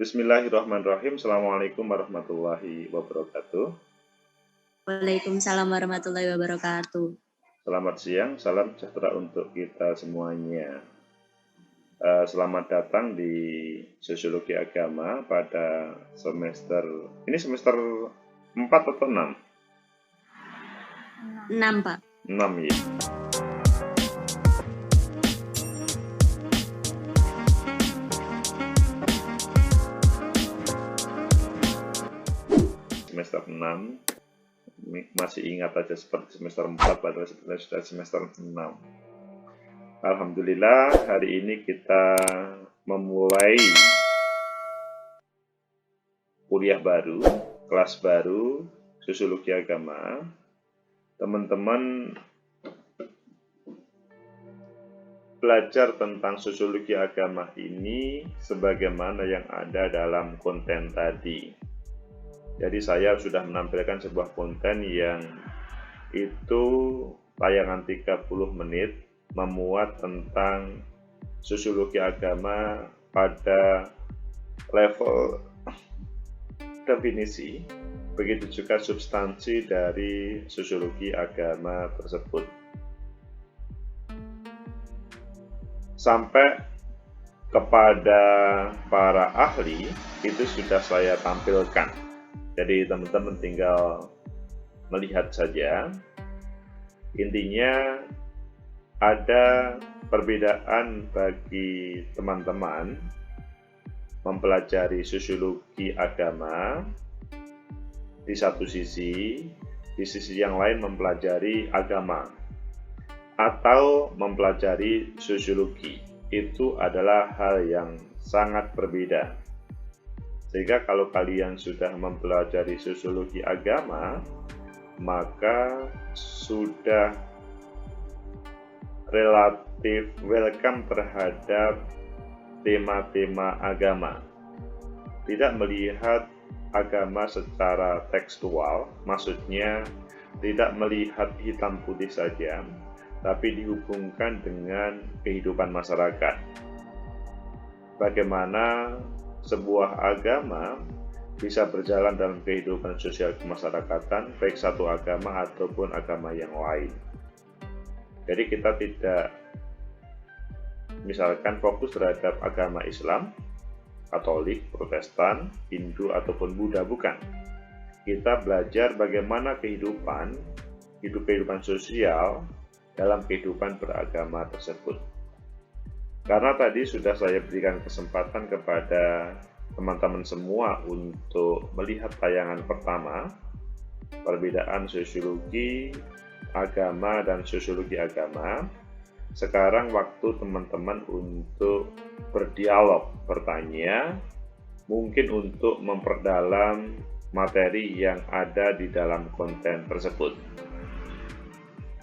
Bismillahirrahmanirrahim. Assalamualaikum warahmatullahi wabarakatuh. Waalaikumsalam warahmatullahi wabarakatuh. Selamat siang, salam sejahtera untuk kita semuanya. Selamat datang di Sosiologi Agama pada semester 4 atau 6? 6, Pak. 6 ya. Semester 6 masih ingat aja seperti semester 4 padahal sebenarnya sudah semester 6. Alhamdulillah hari ini kita memulai kuliah baru, kelas baru, Sosiologi Agama. Teman-teman belajar tentang sosiologi agama ini sebagaimana yang ada dalam konten tadi. Jadi saya sudah menampilkan sebuah konten yang itu tayangan 30 menit memuat tentang sosiologi agama pada level definisi, begitu juga substansi dari sosiologi agama tersebut. Sampai kepada para ahli itu sudah saya tampilkan. Jadi teman-teman tinggal melihat saja. Intinya ada perbedaan bagi teman-teman mempelajari sosiologi agama di satu sisi, di sisi yang lain mempelajari agama atau mempelajari sosiologi. Itu adalah hal yang sangat berbeda. Sehingga kalau kalian sudah mempelajari sosiologi agama, maka sudah relatif welcome terhadap tema-tema agama. Tidak melihat agama secara tekstual, maksudnya tidak melihat hitam putih saja, tapi dihubungkan dengan kehidupan masyarakat. Bagaimana sebuah agama bisa berjalan dalam kehidupan sosial kemasyarakatan, baik satu agama ataupun agama yang lain. Jadi kita tidak misalkan fokus terhadap agama Islam, Katolik, Protestan, Hindu ataupun Buddha, bukan. Kita belajar bagaimana kehidupan sosial dalam kehidupan beragama tersebut. Karena tadi sudah saya berikan kesempatan kepada teman-teman semua untuk melihat tayangan pertama, perbedaan sosiologi agama dan sosiologi agama. Sekarang waktu teman-teman untuk berdialog, bertanya, mungkin untuk memperdalam materi yang ada di dalam konten tersebut.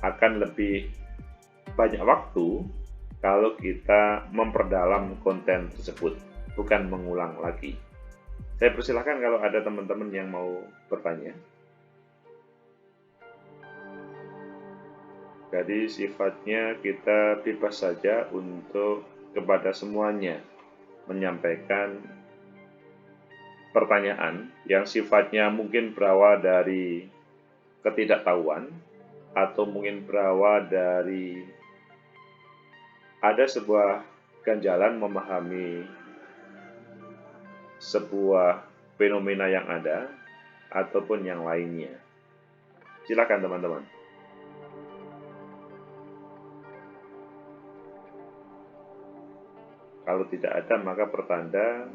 Akan lebih banyak waktu kalau kita memperdalam konten tersebut, bukan mengulang lagi. Saya persilahkan kalau ada teman-teman yang mau bertanya. Jadi sifatnya kita bebas saja untuk kepada semuanya menyampaikan pertanyaan yang sifatnya mungkin berawal dari ketidaktahuan atau mungkin berawal dari ada sebuah ganjalan memahami sebuah fenomena yang ada ataupun yang lainnya. Silakan teman-teman. Kalau tidak ada, maka pertanda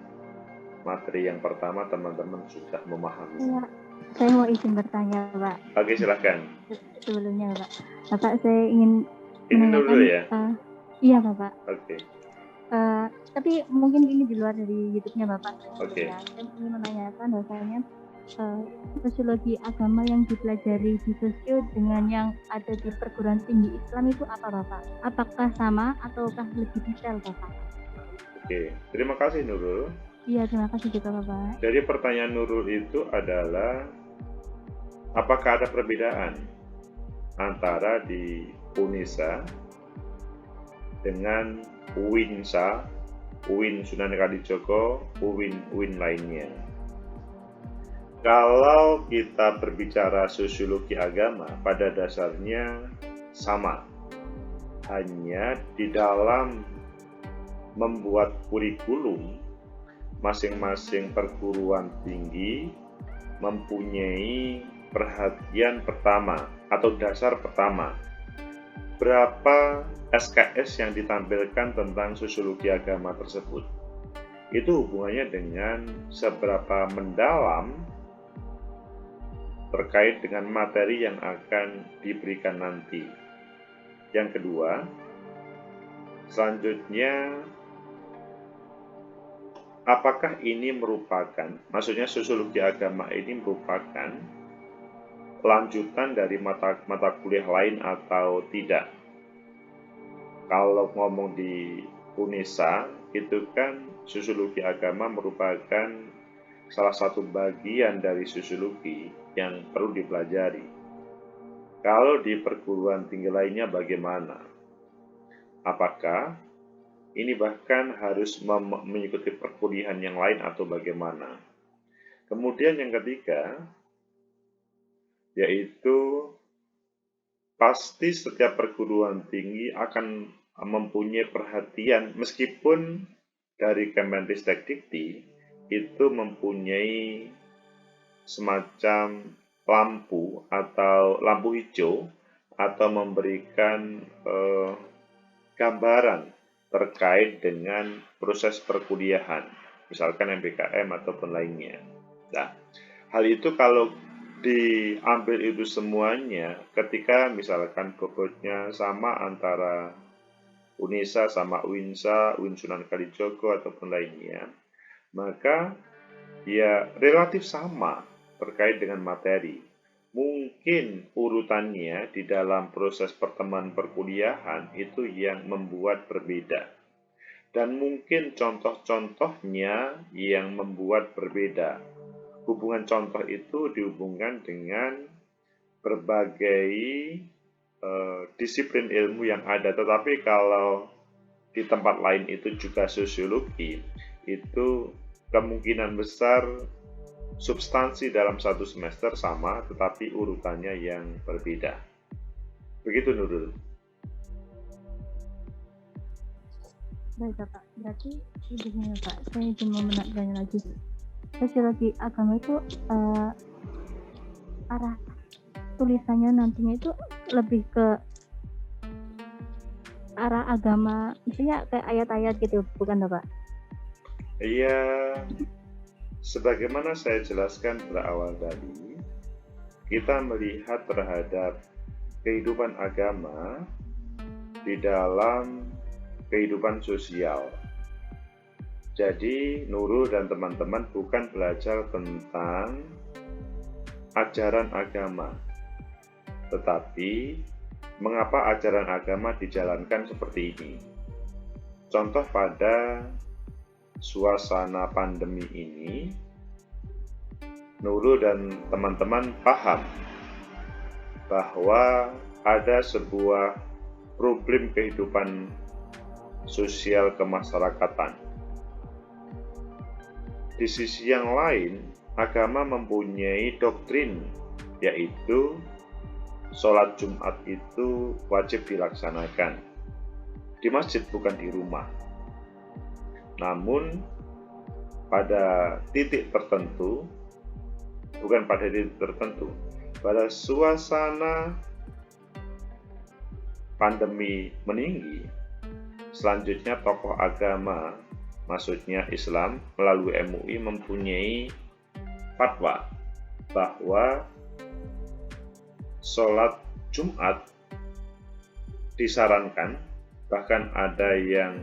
materi yang pertama teman-teman sudah memahami. Ya, saya mau izin bertanya, Pak. Oke, silakan. Sebelumnya, Pak. Bapak, saya ingin ini dulu ya. Iya, Bapak. Oke. Tapi mungkin ini di luar dari YouTube-nya Bapak. Oke. Ya, saya ingin menanyakan bahwasanya sosiologi agama yang dipelajari di sosio dengan yang ada di perguruan tinggi Islam itu apa, Bapak? Apakah sama ataukah lebih detail, Bapak? Oke, terima kasih Nurul. Iya, terima kasih juga Bapak. Jadi pertanyaan Nurul itu adalah apakah ada perbedaan antara di UNISA dengan UINSA UIN Sunan Kalijogo, UIN lainnya. Kalau kita berbicara sosiologi agama, pada dasarnya sama. Hanya di dalam membuat kurikulum, masing-masing perguruan tinggi mempunyai perhatian pertama atau dasar pertama. Berapa SKS yang ditampilkan tentang sosiologi agama tersebut? Itu hubungannya dengan seberapa mendalam terkait dengan materi yang akan diberikan nanti. Yang kedua, selanjutnya, apakah ini merupakan, maksudnya sosiologi agama ini merupakan lanjutan dari mata kuliah lain atau tidak? Kalau ngomong di UNESA, itu kan sosiologi agama merupakan salah satu bagian dari sosiologi yang perlu dipelajari. Kalau di perguruan tinggi lainnya bagaimana? Apakah ini bahkan harus mengikuti perkuliahan yang lain atau bagaimana? Kemudian yang ketiga, yaitu pasti setiap perguruan tinggi akan mempunyai perhatian, meskipun dari Kemendikbud itu mempunyai semacam lampu atau lampu hijau atau memberikan gambaran terkait dengan proses perkuliahan, misalkan MBKM ataupun lainnya. Nah, hal itu kalau diambil itu semuanya, ketika misalkan bobotnya sama antara UNESA sama UINSA, UIN Sunan Kalijogo ataupun lainnya, maka ya relatif sama terkait dengan materi. Mungkin urutannya di dalam proses pertemuan perkuliahan itu yang membuat berbeda. Dan mungkin contoh-contohnya yang membuat berbeda. Hubungan contoh itu dihubungkan dengan berbagai disiplin ilmu yang ada. Tetapi kalau di tempat lain itu juga sosiologi, itu kemungkinan besar substansi dalam satu semester sama, tetapi urutannya yang berbeda. Begitu, Nurul. Baik, Pak. Berarti begini, Pak. Saya izin mau bertanya lagi. Sosiologi agama itu arah tulisannya nantinya itu lebih ke arah agama, misalnya kayak ayat-ayat gitu, bukan, Pak? Iya, sebagaimana saya jelaskan berawal tadi, kita melihat terhadap kehidupan agama di dalam kehidupan sosial. Jadi, Nurul dan teman-teman bukan belajar tentang ajaran agama, tetapi mengapa ajaran agama dijalankan seperti ini. Contoh pada suasana pandemi ini, Nurul dan teman-teman paham bahwa ada sebuah problem kehidupan sosial kemasyarakatan. Di sisi yang lain, agama mempunyai doktrin, yaitu sholat Jumat itu wajib dilaksanakan di masjid, bukan di rumah. Namun, pada titik tertentu, pada suasana pandemi meninggi, selanjutnya tokoh agama, maksudnya Islam, melalui MUI mempunyai fatwa bahwa sholat Jumat disarankan, bahkan ada yang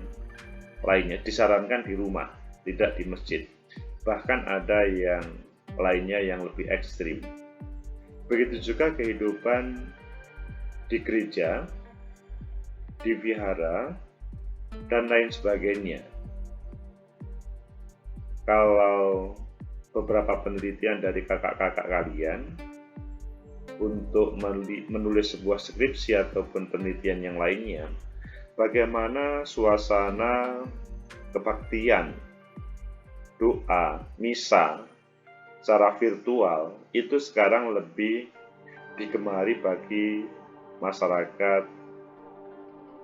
lainnya disarankan di rumah, tidak di masjid. Bahkan ada yang lainnya yang lebih ekstrim. Begitu juga kehidupan di gereja, di vihara, dan lain sebagainya. Kalau beberapa penelitian dari kakak-kakak kalian untuk menulis sebuah skripsi ataupun penelitian yang lainnya, bagaimana suasana kebaktian, doa, misa secara virtual itu sekarang lebih digemari bagi masyarakat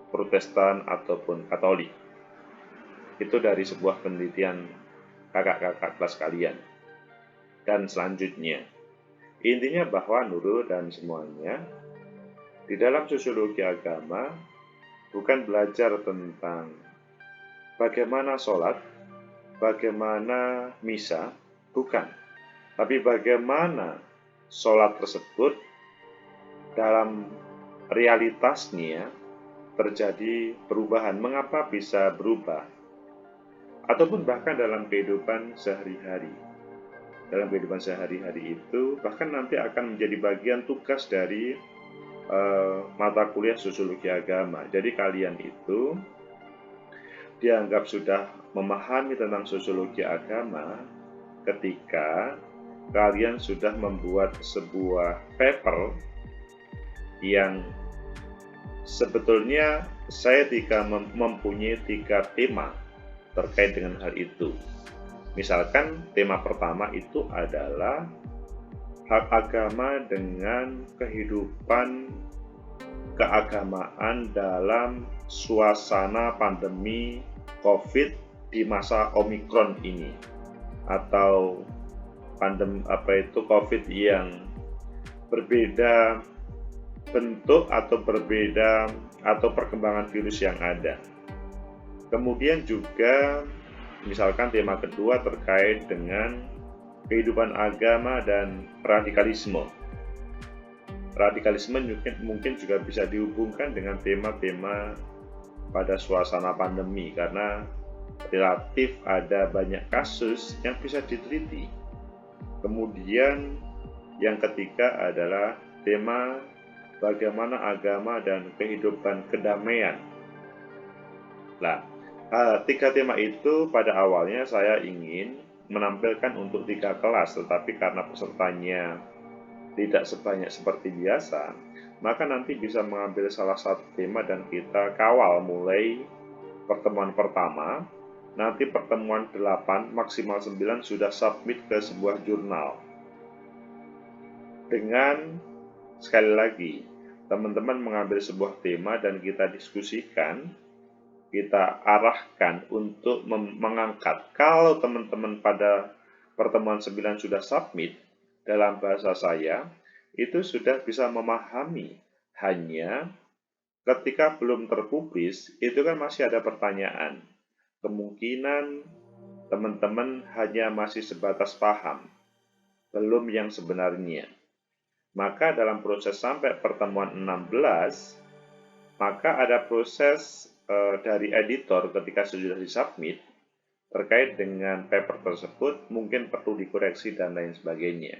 Protestan ataupun Katolik. Itu dari sebuah penelitian kakak-kakak kelas kalian. Dan selanjutnya, intinya bahwa Nurul dan semuanya, di dalam sosiologi agama bukan belajar tentang bagaimana sholat, bagaimana misa, bukan. Tapi bagaimana sholat tersebut dalam realitasnya terjadi perubahan. Mengapa bisa berubah? Ataupun bahkan dalam kehidupan sehari-hari. Dalam kehidupan sehari-hari itu bahkan nanti akan menjadi bagian tugas dari mata kuliah sosiologi agama. Jadi kalian itu dianggap sudah memahami tentang sosiologi agama ketika kalian sudah membuat sebuah paper yang sebetulnya saya mempunyai 3 tema terkait dengan hal itu. Misalkan tema pertama itu adalah hak agama dengan kehidupan keagamaan dalam suasana pandemi COVID di masa Omikron ini, atau pandemi COVID yang berbeda bentuk atau berbeda atau perkembangan virus yang ada. Kemudian juga misalkan tema kedua terkait dengan kehidupan agama dan radikalisme. Radikalisme mungkin juga bisa dihubungkan dengan tema-tema pada suasana pandemi karena relatif ada banyak kasus yang bisa diteliti. Kemudian yang ketiga adalah tema bagaimana agama dan kehidupan kedamaian. Nah, 3 tema itu pada awalnya saya ingin menampilkan untuk 3 kelas, tetapi karena pesertanya tidak sebanyak seperti biasa, maka nanti bisa mengambil salah satu tema dan kita kawal mulai pertemuan pertama. Nanti pertemuan 8, maksimal 9 sudah submit ke sebuah jurnal. Dengan sekali lagi, teman-teman mengambil sebuah tema dan kita diskusikan, kita arahkan untuk mengangkat. Kalau teman-teman pada pertemuan 9 sudah submit, dalam bahasa saya, itu sudah bisa memahami. Hanya ketika belum terpublis, itu kan masih ada pertanyaan. Kemungkinan teman-teman hanya masih sebatas paham, belum yang sebenarnya. Maka dalam proses sampai pertemuan 16, maka ada proses dari editor ketika sudah disubmit terkait dengan paper tersebut mungkin perlu dikoreksi dan lain sebagainya.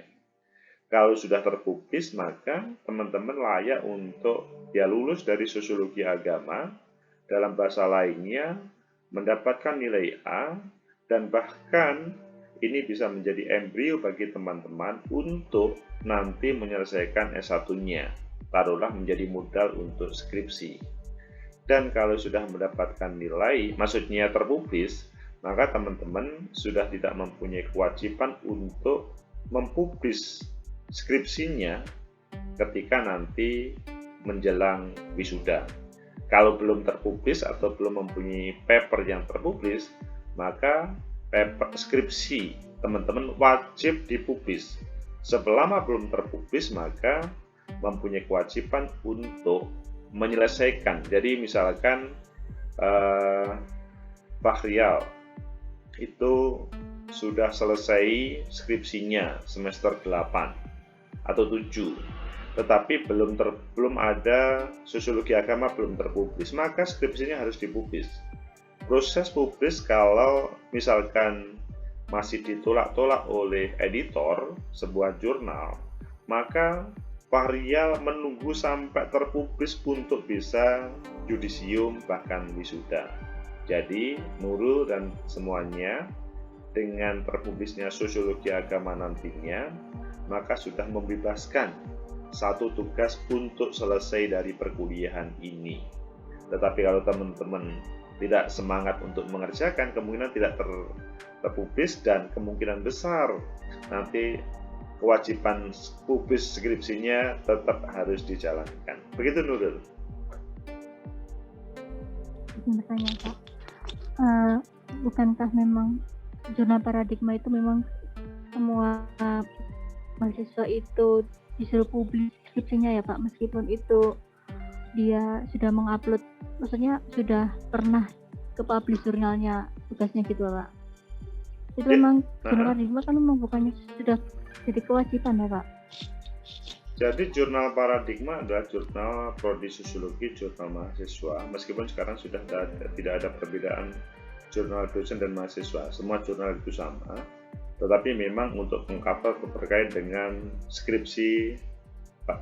Kalau sudah terpublis, maka teman-teman layak untuk lulus dari sosiologi agama, dalam bahasa lainnya mendapatkan nilai A, dan bahkan ini bisa menjadi embrio bagi teman-teman untuk nanti menyelesaikan S1-nya, taruhlah menjadi modal untuk skripsi. Dan kalau sudah mendapatkan nilai, maksudnya terpublis, maka teman-teman sudah tidak mempunyai kewajiban untuk mempublis skripsinya ketika nanti menjelang wisuda. Kalau belum terpublis atau belum mempunyai paper yang terpublis, maka paper skripsi teman-teman wajib dipublis. Selama belum terpublis, maka mempunyai kewajiban untuk menyelesaikan. Jadi misalkan Fahrial itu sudah selesai skripsinya semester 8 atau 7, tetapi belum ada sosiologi agama, belum terpublis, maka skripsinya harus dipublis. Proses publis kalau misalkan masih ditolak-tolak oleh editor sebuah jurnal, maka Fahrial menunggu sampai terpublis untuk bisa yudisium bahkan wisuda. Jadi Nurul dan semuanya dengan terpublisnya sosiologi agama nantinya, maka sudah membebaskan satu tugas untuk selesai dari perkuliahan ini. Tetapi kalau teman-teman tidak semangat untuk mengerjakan, kemungkinan tidak terpublis dan kemungkinan besar nanti kewajiban publis skripsinya tetap harus dijalankan. Begitu Nurul. Izin bertanya Pak, bukankah memang jurnal paradigma itu memang semua mahasiswa itu disuruh publis skripsinya ya Pak, meskipun itu dia sudah mengupload, maksudnya sudah pernah ke publish jurnalnya tugasnya gitu Pak. Itu memang jurnal paradigma kan memang bukannya sudah jadi kewajiban ya Pak. Jadi jurnal paradigma adalah jurnal prodi sosiologi, jurnal mahasiswa. Meskipun sekarang sudah tidak ada perbedaan jurnal dosen dan mahasiswa, semua jurnal itu sama. Tetapi memang untuk mengcover terkait dengan skripsi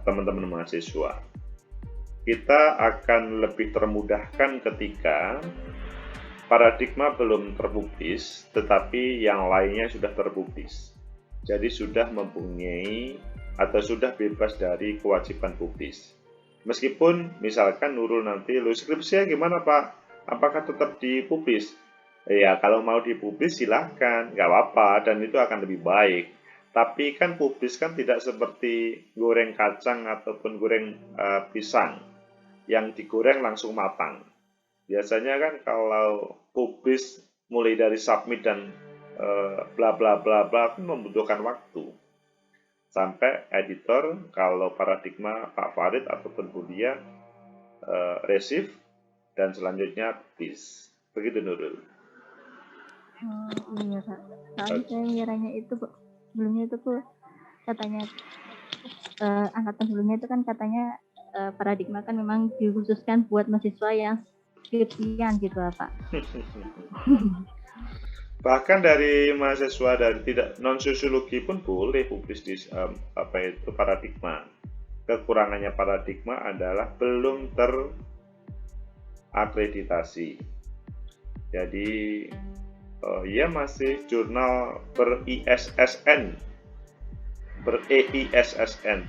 teman-teman mahasiswa, kita akan lebih termudahkan ketika paradigma belum terpublis, tetapi yang lainnya sudah terpublis. Jadi sudah mempunyai atau sudah bebas dari kewajiban publis. Meskipun misalkan Nurul nanti, lo skripsinya gimana Pak? Apakah tetap dipublis? Ya kalau mau dipublis silahkan, nggak apa-apa dan itu akan lebih baik. Tapi kan publis kan tidak seperti goreng kacang ataupun goreng pisang yang digoreng langsung matang. Biasanya kan kalau publis mulai dari submit dan bla bla bla bla membutuhkan waktu. Sampai editor kalau paradigma Pak Farid ataupun Budia receive dan selanjutnya publish. Begitu Nurul. Iya Pak. Soalnya saya ngiranya itu sebelumnya itu tuh katanya angkatan sebelumnya itu kan katanya paradigma kan memang dikhususkan buat mahasiswa yang skripsian gitu Pak. Bahkan dari mahasiswa dari tidak non sosiologi pun boleh publis di paradigma. Kekurangannya paradigma adalah belum terakreditasi. Jadi ia masih jurnal ber-ISSN,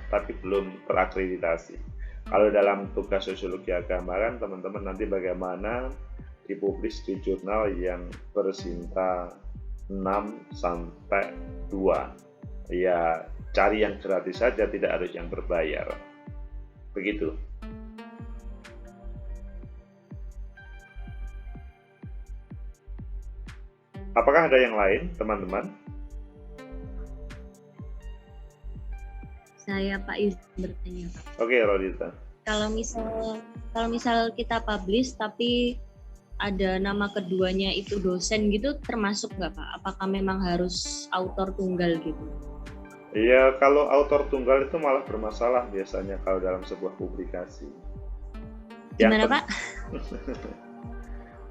tapi belum terakreditasi. Kalau dalam tugas sosiologi agama kan teman-teman nanti bagaimana dipublis di jurnal yang bersinta 6 sampai 2. Ya, cari yang gratis saja, tidak harus yang berbayar. Begitu. Apakah ada yang lain, teman-teman? Saya Pak Yus bertanya Pak. Oke, Rodita. Kalau misal kita publish tapi ada nama keduanya itu dosen gitu, termasuk nggak Pak? Apakah memang harus autor tunggal gitu? Iya, kalau autor tunggal itu malah bermasalah biasanya kalau dalam sebuah publikasi. Gimana Pak?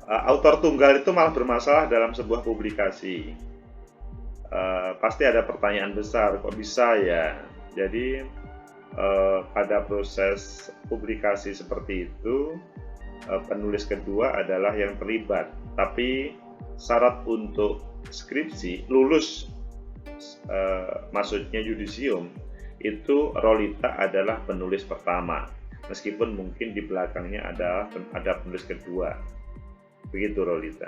Autor tunggal itu malah bermasalah dalam sebuah publikasi. Pasti ada pertanyaan besar, kok bisa ya? Jadi pada proses publikasi seperti itu, penulis kedua adalah yang terlibat, tapi syarat untuk skripsi lulus, maksudnya yudisium, itu Rolita adalah penulis pertama, meskipun mungkin di belakangnya ada penulis kedua. Begitu Rolita.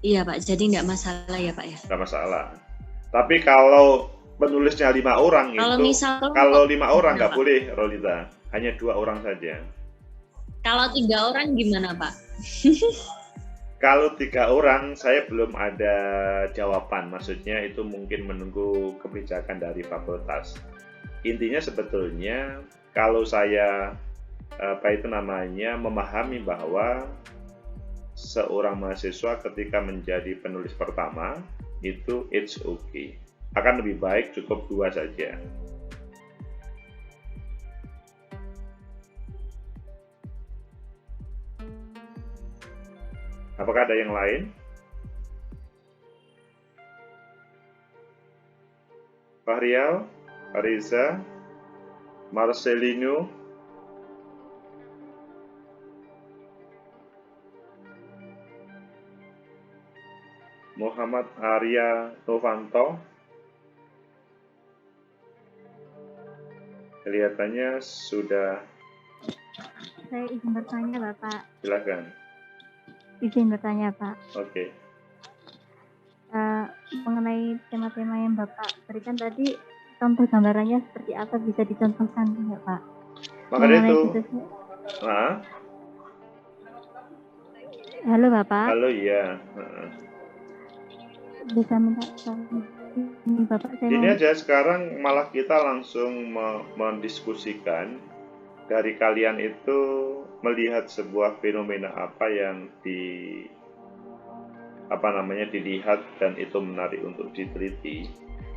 Iya Pak, jadi nggak masalah ya Pak ya? Nggak masalah. Tapi kalau penulisnya 5 orang kalau 5 orang nggak boleh Rolita, hanya 2 orang saja. Kalau 3 orang gimana Pak? Kalau 3 orang saya belum ada jawaban, maksudnya itu mungkin menunggu kebijakan dari fakultas. Intinya sebetulnya kalau saya memahami bahwa seorang mahasiswa ketika menjadi penulis pertama itu it's okay. Akan lebih baik cukup 2 saja. Apakah ada yang lain? Fahrial, Ariza, Marcelino, Muhammad Arya Novanto. Kelihatannya sudah. Saya izin bertanya Bapak. Silakan. izin bertanya Pak. Oke. Mengenai tema-tema yang Bapak berikan tadi, contoh gambarannya seperti apa bisa dicontohkan ya Pak? Makanya Mengenai itu. khususnya. Halo Bapak. Halo iya. Bisa minta ini Bapak saya. Ini aja sekarang malah kita langsung mendiskusikan dari kalian itu melihat sebuah fenomena apa yang dilihat dan itu menarik untuk diteliti,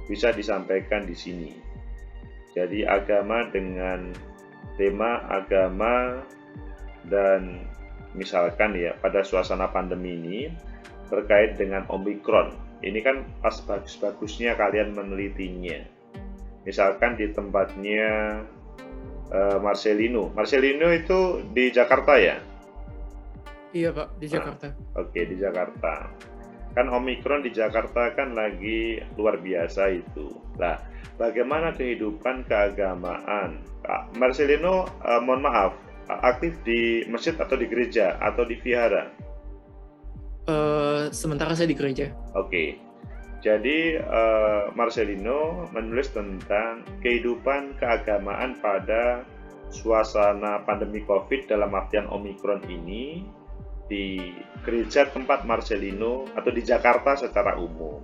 bisa disampaikan di sini. Jadi agama dengan tema agama dan misalkan ya pada suasana pandemi ini terkait dengan Omikron. Ini kan pas bagus-bagusnya kalian menelitinya. Misalkan di tempatnya Marcelino. Marcelino itu di Jakarta ya? Iya Pak, di Jakarta. Oke, di Jakarta. Kan Omikron di Jakarta kan lagi luar biasa itu. Nah, bagaimana kehidupan keagamaan? Marcelino, mohon maaf, aktif di masjid atau di gereja atau di vihara? Sementara saya di gereja. Oke. Jadi Marcelino menulis tentang kehidupan keagamaan pada suasana pandemi COVID dalam artian Omikron ini di gereja tempat Marcelino atau di Jakarta secara umum.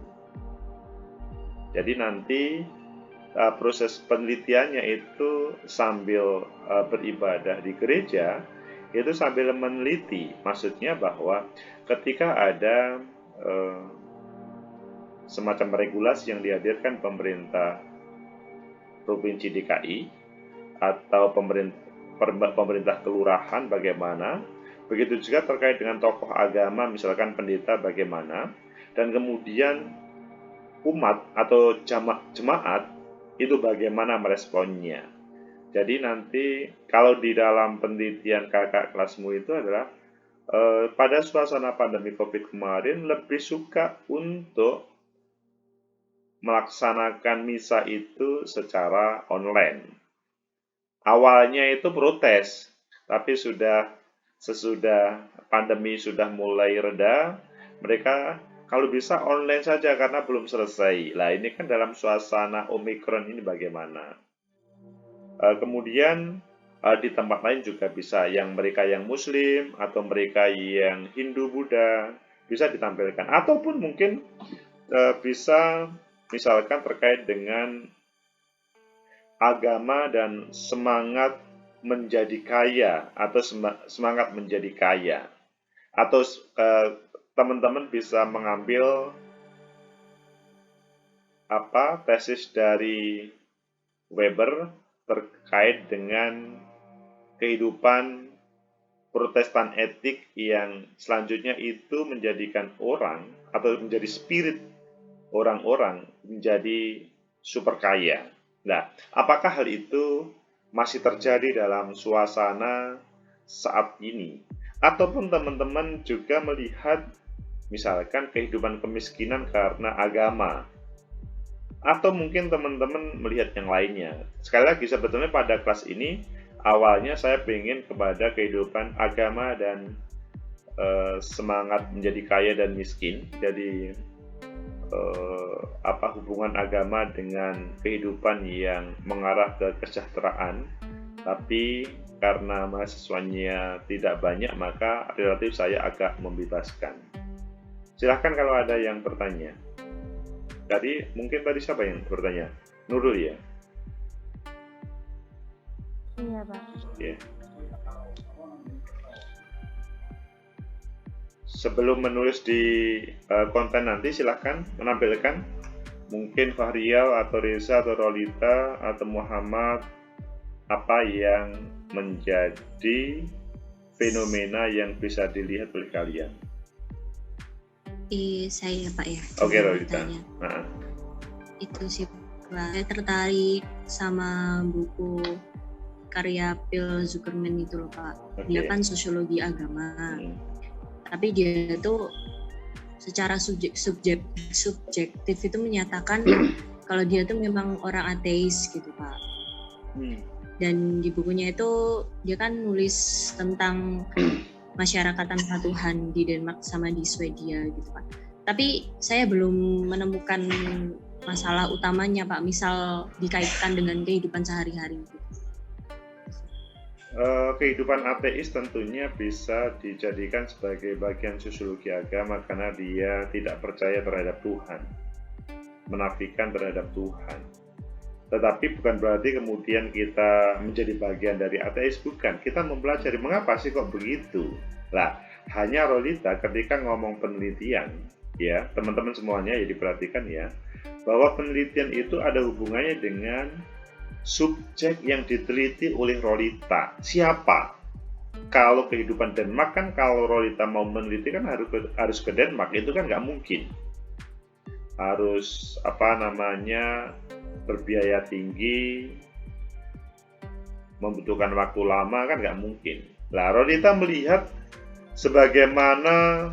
Jadi nanti proses penelitiannya itu sambil beribadah di gereja, itu sambil meneliti. Maksudnya bahwa ketika ada semacam regulasi yang dihadirkan pemerintah Provinsi DKI atau pemerintah kelurahan bagaimana, begitu juga terkait dengan tokoh agama misalkan pendeta bagaimana, dan kemudian umat atau jemaat itu bagaimana meresponnya. Jadi nanti kalau di dalam penelitian kakak kelasmu itu adalah pada suasana pandemi COVID kemarin lebih suka untuk melaksanakan misa itu secara online. Awalnya itu protes, tapi sesudah pandemi sudah mulai reda, mereka kalau bisa online saja karena belum selesai. Lah ini kan dalam suasana Omikron ini bagaimana? Kemudian di tempat lain juga bisa, yang mereka yang Muslim atau mereka yang Hindu Buddha bisa ditampilkan, ataupun mungkin bisa misalkan terkait dengan agama dan semangat menjadi kaya atau semangat menjadi kaya, atau teman-teman bisa mengambil tesis dari Weber terkait dengan kehidupan Protestan etik yang selanjutnya itu menjadikan orang atau menjadi spirit orang-orang menjadi super kaya. Nah, apakah hal itu masih terjadi dalam suasana saat ini? Ataupun teman-teman juga melihat misalkan kehidupan kemiskinan karena agama. Atau mungkin teman-teman melihat yang lainnya. Sekali lagi, sebetulnya pada kelas ini awalnya saya ingin kepada kehidupan agama dan semangat menjadi kaya dan miskin. Jadi hubungan agama dengan kehidupan yang mengarah ke kesejahteraan, tapi karena mahasiswanya tidak banyak maka relatif saya agak membebaskan. Silahkan kalau ada yang bertanya. Mungkin tadi siapa yang bertanya? Nurul ya? Iya Pak. Yeah. Sebelum menulis di konten nanti silahkan menampilkan mungkin Fahrial atau Reza atau Rolita atau Muhammad apa yang menjadi fenomena yang bisa dilihat oleh kalian. Saya Pak ya. Oke, Rolita. Itu sih Pak, saya tertarik sama buku karya Phil Zuckerman itu loh Pak. Dia kan sosiologi agama. Tapi dia tuh secara subjektif itu menyatakan kalau dia tuh memang orang ateis gitu Pak. Dan di bukunya itu dia kan nulis tentang masyarakat tanpa Tuhan di Denmark sama di Swedia gitu Pak. Tapi saya belum menemukan masalah utamanya Pak, misal dikaitkan dengan kehidupan sehari-hari. Kehidupan ateis tentunya bisa dijadikan sebagai bagian sosiologi agama karena dia tidak percaya terhadap Tuhan, menafikan terhadap Tuhan. Tetapi bukan berarti kemudian kita menjadi bagian dari ateis, bukan. Kita mempelajari mengapa sih kok begitu. Lah, hanya Rolita ketika ngomong penelitian, ya teman-teman semuanya ya diperhatikan ya, bahwa penelitian itu ada hubungannya dengan subjek yang diteliti oleh Rolita. Siapa? Kalau kehidupan Denmark kan, kalau Rolita mau meneliti kan harus ke Denmark, itu kan nggak mungkin. Harus berbiaya tinggi, membutuhkan waktu lama, kan nggak mungkin. Lah, Rolita melihat sebagaimana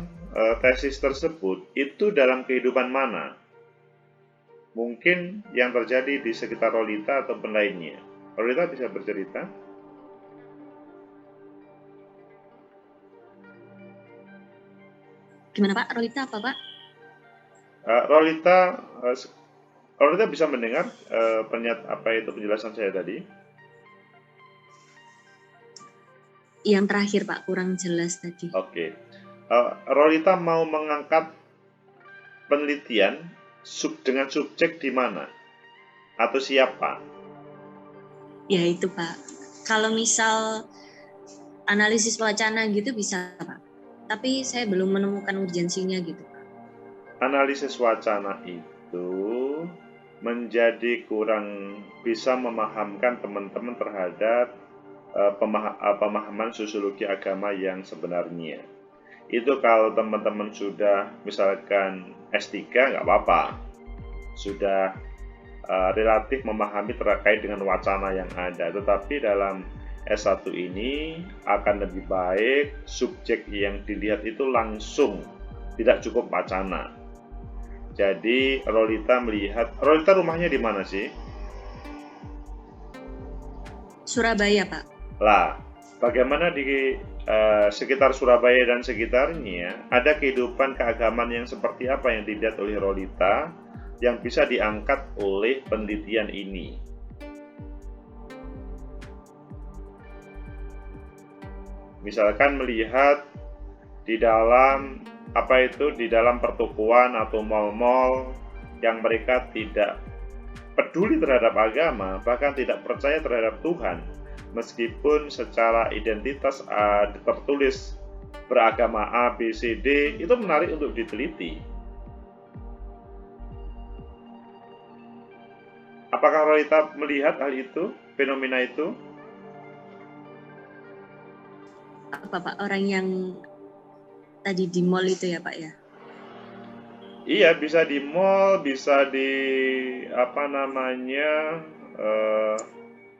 tesis tersebut itu dalam kehidupan mana? Mungkin yang terjadi di sekitar Rolita ataupun lainnya. Rolita bisa bercerita? Gimana Pak? Rolita apa Pak? Rolita bisa mendengar penjelasan saya tadi? Yang terakhir Pak, kurang jelas tadi. Oke. Rolita mau mengangkat penelitian dengan subjek di mana? Atau siapa? Ya itu Pak. Kalau misal analisis wacana gitu bisa Pak. Tapi saya belum menemukan urgensinya gitu Pak. Analisis wacana itu menjadi kurang bisa memahamkan teman-teman terhadap pemahaman sosiologi agama yang sebenarnya. Itu kalau teman-teman sudah misalkan S3 nggak apa-apa, sudah relatif memahami terkait dengan wacana yang ada. Tetapi dalam S1 ini akan lebih baik subjek yang dilihat itu langsung, tidak cukup wacana. Jadi Rolita rumahnya di mana sih? Surabaya Pak. Lah, bagaimana di sekitar Surabaya dan sekitarnya, ada kehidupan keagamaan yang seperti apa yang dilihat oleh Rolita yang bisa diangkat oleh penelitian ini? Misalkan melihat di dalam pertokoan atau mal-mal yang mereka tidak peduli terhadap agama, bahkan tidak percaya terhadap Tuhan, meskipun secara identitas tertulis beragama A, B, C, D, itu menarik untuk diteliti. Apakah Rolita melihat hal itu, fenomena itu? Apa Pak, orang yang tadi di mall itu ya Pak ya? Iya, bisa di mall, bisa di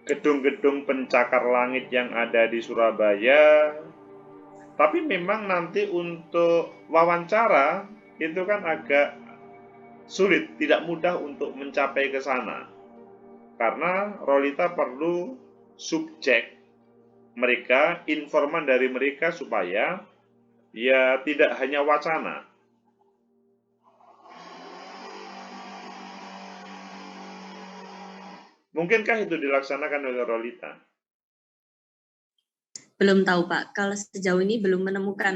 gedung-gedung pencakar langit yang ada di Surabaya. Tapi memang nanti untuk wawancara itu kan agak sulit, tidak mudah untuk mencapai ke sana. Karena Rolita perlu subjek mereka, informan dari mereka supaya ya tidak hanya wacana. Mungkinkah itu dilaksanakan oleh Rolita? Belum tahu Pak. Kalau sejauh ini belum menemukan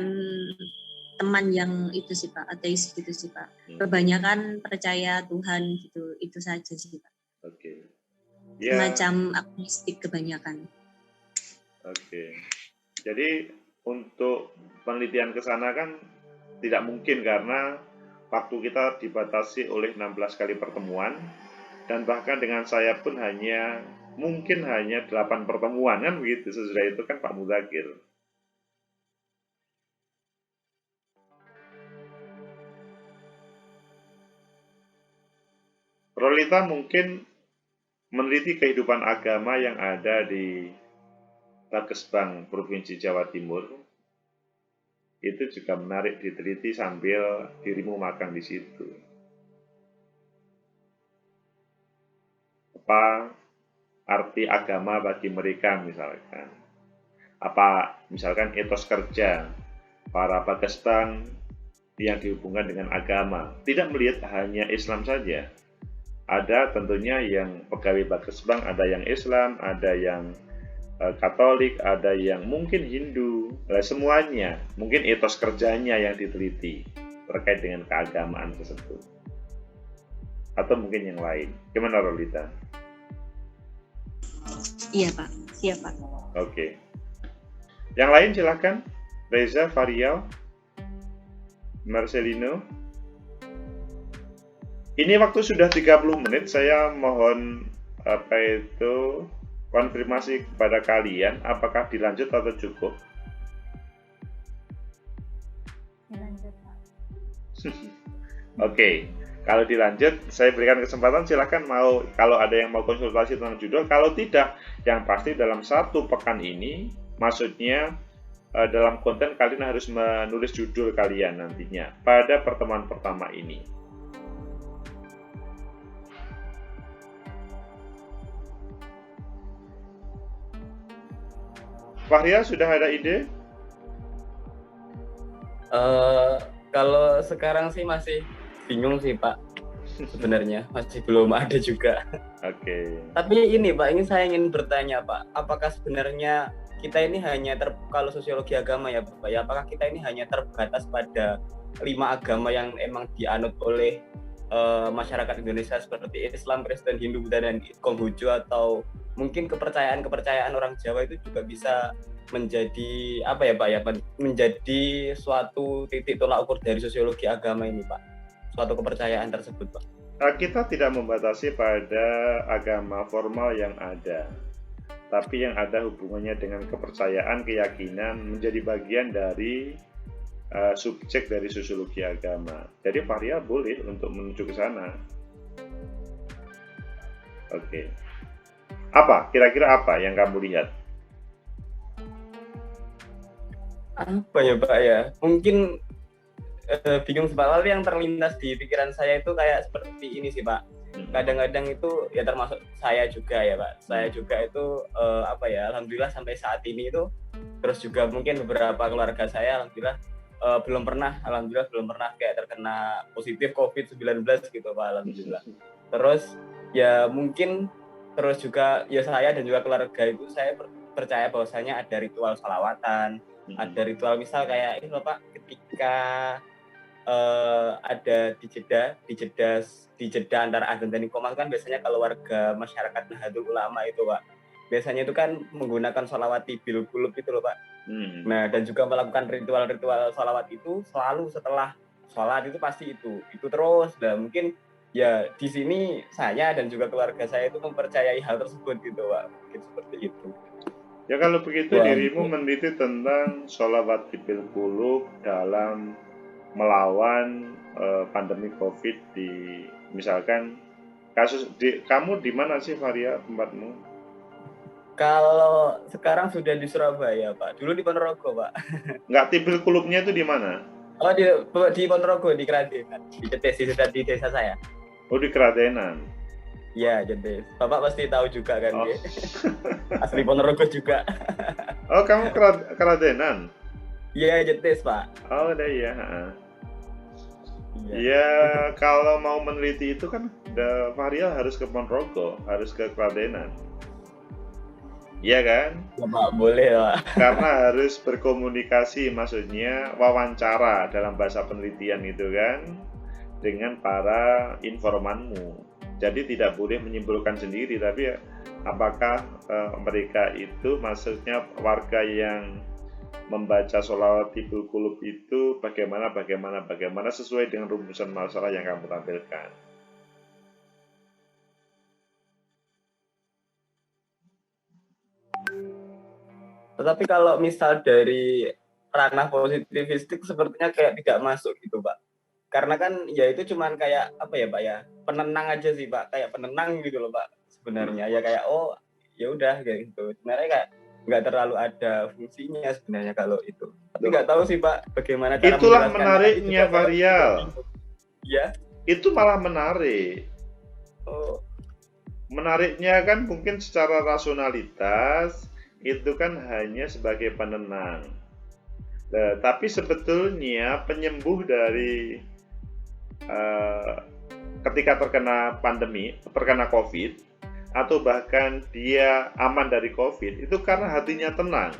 teman yang itu sih Pak, ateis gitu sih Pak. Kebanyakan percaya Tuhan gitu, itu saja sih Pak. Oke. Ya. Semacam agnostik kebanyakan. Oke. Jadi untuk penelitian ke sana kan tidak mungkin karena waktu kita dibatasi oleh 16 kali pertemuan, dan bahkan dengan saya pun mungkin hanya 8 pertemuan kan begitu. Sesudah itu kan Pak Muzakir. Rolita mungkin meneliti kehidupan agama yang ada di Bagesbang, Provinsi Jawa Timur. Itu juga menarik diteliti sambil dirimu makan di situ. Apa arti agama bagi mereka misalkan? Apa misalkan etos kerja para pegagas bank yang dihubungkan dengan agama, tidak melihat hanya Islam saja. Ada tentunya yang pegawai pegagas bank, ada yang Islam, ada yang Katolik, ada yang mungkin Hindu, semuanya mungkin etos kerjanya yang diteliti terkait dengan keagamaan tersebut, atau mungkin yang lain. Gimana Rolita? Iya Pak, siap Pak. Oke. Yang lain silakan. Reza, Farial, Marcelino. Ini waktu sudah 30 menit, saya mohon konfirmasi kepada kalian, apakah dilanjut atau cukup? Dilanjut, Pak. Oke, kalau dilanjut, saya berikan kesempatan, silakan kalau ada yang mau konsultasi tentang judul. Kalau tidak, yang pasti dalam 1 pekan ini, maksudnya dalam konten kalian harus menulis judul kalian nantinya pada pertemuan pertama ini. Fahria, sudah ada ide? Kalau sekarang sih masih bingung sih Pak, sebenarnya masih belum ada juga. Oke. Tapi ini Pak, saya ingin bertanya Pak, apakah sebenarnya kita ini hanya kalau sosiologi agama ya Pak, ya apakah kita ini hanya terbatas pada 5 agama yang emang dianut oleh masyarakat Indonesia seperti Islam, Kristen, Hindu, Buddha, dan Konghucu, atau mungkin kepercayaan orang Jawa itu juga bisa menjadi apa ya Pak ya, menjadi suatu titik tolak ukur dari sosiologi agama ini Pak, suatu kepercayaan tersebut Pak? Kita tidak membatasi pada agama formal yang ada, tapi yang ada hubungannya dengan kepercayaan, keyakinan menjadi bagian dari subjek dari sosiologi agama. Jadi Fahria boleh untuk menuju ke sana. Oke. Kira-kira apa yang kamu lihat? Apa ya Pak ya? Mungkin bingung sih Pak. Lalu yang terlintas di pikiran saya itu kayak seperti ini sih Pak. Kadang-kadang itu ya termasuk saya juga ya Pak. Saya juga itu alhamdulillah sampai saat ini itu, terus juga mungkin beberapa keluarga saya alhamdulillah belum pernah kayak terkena positif COVID-19 gitu Pak, alhamdulillah. Terus ya mungkin terus juga ya saya dan juga keluarga itu saya percaya bahwasanya ada ritual sholawatan, ada ritual misal kayak ini loh Pak, ketika ada di jeda antara azan dan iqamah kan biasanya kalau warga masyarakat Nahdlatul Ulama itu Pak, biasanya itu kan menggunakan sholawat tibil qulub itu loh Pak. Nah, dan juga melakukan ritual-ritual sholawat itu selalu setelah sholat itu pasti itu terus. Dan mungkin ya di sini saya dan juga keluarga saya itu mempercayai hal tersebut gitu Pak, mungkin seperti itu. Ya kalau begitu dirimu meneliti tentang sholawat tibil qulub dalam melawan pandemi COVID di misalkan kasus kamu di mana sih Fahria tempatmu? Kalau sekarang sudah di Surabaya Pak, dulu di Ponorogo Pak. Nggak, tibil qulubnya itu di mana? Oh di Ponorogo, di Kradenan, di Jedes, di desa saya. Oh di Kradenan. Iya Jedes, Bapak pasti tahu juga kan dia. Asli Ponorogo juga. Oh kamu Kradenan? Iya Jedes Pak. Oh udah iya. Ya kalau mau meneliti itu kan Fahria harus ke Ponorogo, harus ke Kradenan. Iya kan? Ya, Pak, boleh Pak. Karena harus berkomunikasi, maksudnya wawancara dalam bahasa penelitian itu kan dengan para informanmu. Jadi tidak boleh menyimpulkan sendiri, tapi apakah mereka itu maksudnya warga yang membaca sholawat tibil qulub itu bagaimana sesuai dengan rumusan masalah yang kamu tampilkan. Tetapi kalau misal dari ranah positivistik sepertinya kayak tidak masuk gitu Pak. Karena kan ya itu cuman kayak apa ya Pak ya, penenang aja sih Pak, kayak penenang gitu loh Pak sebenarnya. Ya kayak oh ya udah kayak gitu. Sebenarnya kayak nggak terlalu ada fungsinya sebenarnya kalau itu. Tapi nggak tahu sih Pak bagaimana cara itulah menariknya Varial. Ya. Itu malah menarik. Oh. Menariknya kan mungkin secara rasionalitas itu kan hanya sebagai penenang. Tapi sebetulnya penyembuh dari ketika terkena pandemi, terkena COVID, atau bahkan dia aman dari COVID, itu karena hatinya tenang.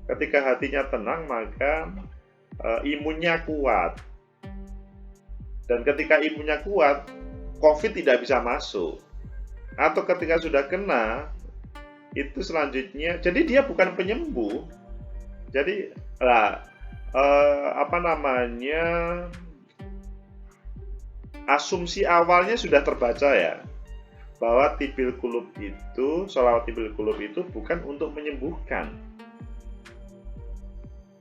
Ketika hatinya tenang, maka imunnya kuat. Dan ketika imunnya kuat, COVID tidak bisa masuk. Atau ketika sudah kena, itu selanjutnya, jadi dia bukan penyembuh. Jadi asumsi awalnya sudah terbaca ya, bahwa tibil qulub itu, sholawat tibil qulub itu bukan untuk menyembuhkan,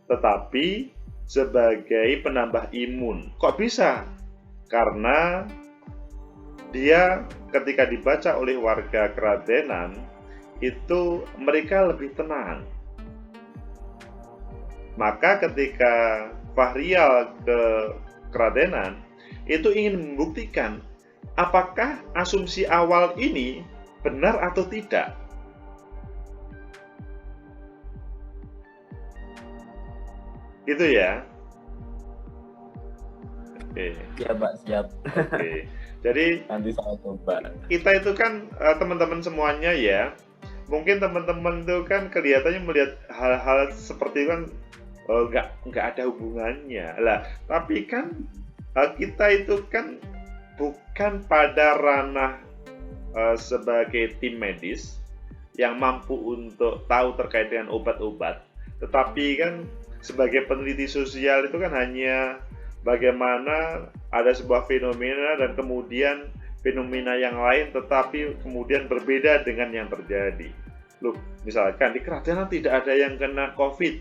tetapi sebagai penambah imun. Kok bisa? Karena dia ketika dibaca oleh warga keradenan, itu mereka lebih tenang. Maka ketika Fahrial ke keradenan, itu ingin membuktikan apakah asumsi awal ini benar atau tidak. Gitu ya. Oke. Ya Pak, siap. Oke. Jadi Nanti saya coba. kita itu kan teman-teman semuanya ya, mungkin teman-teman itu kan kelihatannya melihat hal-hal seperti itu kan nggak ada hubungannya lah. Tapi kan kita itu kan bukan pada ranah sebagai tim medis yang mampu untuk tahu terkait dengan obat-obat, tetapi kan sebagai peneliti sosial itu kan hanya bagaimana ada sebuah fenomena dan kemudian fenomena yang lain tetapi kemudian berbeda dengan yang terjadi. Loh, misalkan di keradenan tidak ada yang kena COVID,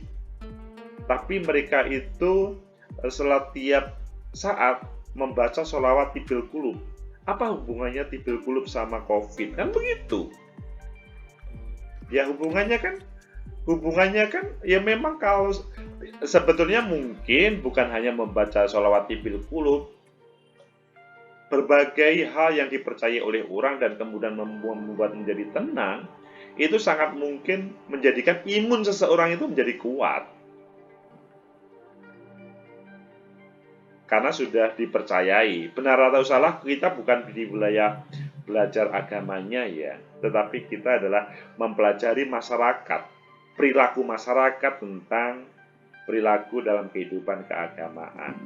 tapi mereka itu setiap saat membaca sholawat tibil qulub. Apa hubungannya tibil qulub sama COVID? Kan begitu. Ya hubungannya kan ya memang kalau sebetulnya mungkin bukan hanya membaca sholawat tibil qulub, berbagai hal yang dipercayai oleh orang dan kemudian membuat menjadi tenang, itu sangat mungkin menjadikan imun seseorang itu menjadi kuat. Karena sudah dipercayai. Benar atau salah, kita bukan di wilayah belajar agamanya ya, tetapi kita adalah mempelajari masyarakat, perilaku masyarakat tentang perilaku dalam kehidupan keagamaan.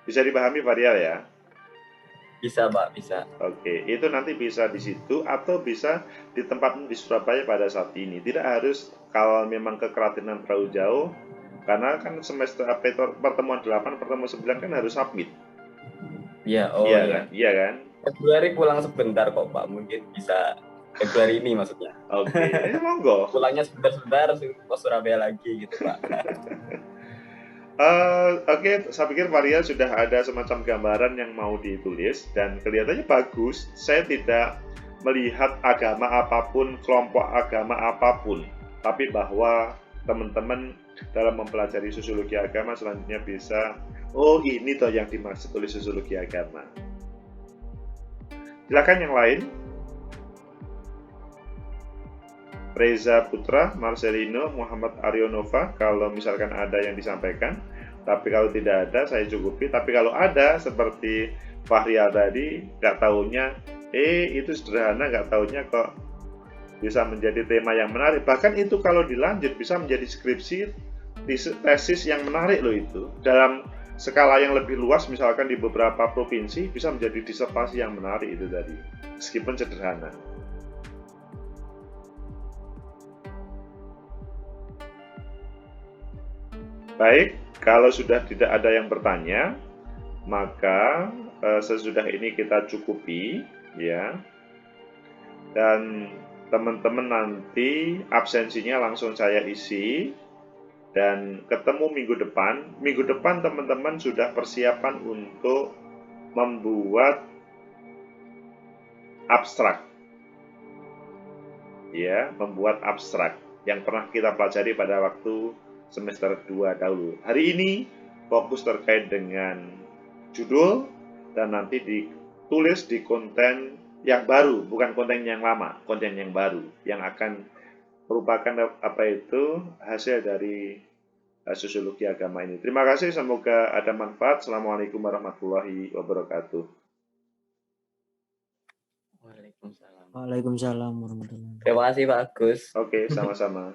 Bisa dipahami Fahrial ya? Bisa Pak, bisa. Oke, itu nanti bisa di situ atau bisa di tempat di Surabaya pada saat ini. Tidak harus kalau memang ke keradenan terlalu jauh, karena kan semester pertemuan 8, pertemuan 9 kan harus submit. Iya, iya kan? Iya kan? Februari pulang sebentar kok Pak, mungkin bisa Februari ini maksudnya. Oke, monggo. Pulangnya sebentar ke Surabaya lagi gitu Pak. Oke, saya pikir Fahrial sudah ada semacam gambaran yang mau ditulis dan kelihatannya bagus. Saya tidak melihat agama apapun, kelompok agama apapun, tapi bahwa teman-teman dalam mempelajari sosiologi agama selanjutnya bisa, oh ini toh yang dimaksud oleh sosiologi agama. Silakan yang lain. Reza Putra, Marcelino, Muhammad Arionova, kalau misalkan ada yang disampaikan. Tapi kalau tidak ada, saya cukupi. Tapi kalau ada, seperti Fahrial tadi, nggak taunya, itu sederhana, nggak taunya kok bisa menjadi tema yang menarik. Bahkan itu kalau dilanjut bisa menjadi skripsi, tesis yang menarik loh itu. Dalam skala yang lebih luas, misalkan di beberapa provinsi, bisa menjadi disertasi yang menarik itu tadi. Meskipun sederhana. Baik, kalau sudah tidak ada yang bertanya, maka sesudah ini kita cukupi, ya. Dan teman-teman nanti absensinya langsung saya isi dan ketemu minggu depan. Minggu depan teman-teman sudah persiapan untuk membuat abstrak, ya, membuat abstrak yang pernah kita pelajari pada waktu semester 2 dahulu. Hari ini fokus terkait dengan judul dan nanti ditulis di konten yang baru, bukan konten yang lama, konten yang baru yang akan merupakan apa itu hasil dari sosiologi agama ini. Terima kasih, semoga ada manfaat. Assalamualaikum warahmatullahi wabarakatuh. Waalaikumsalam. Waalaikumsalam warahmatullahi wabarakatuh. Terima kasih Pak Agus. Oke, sama-sama.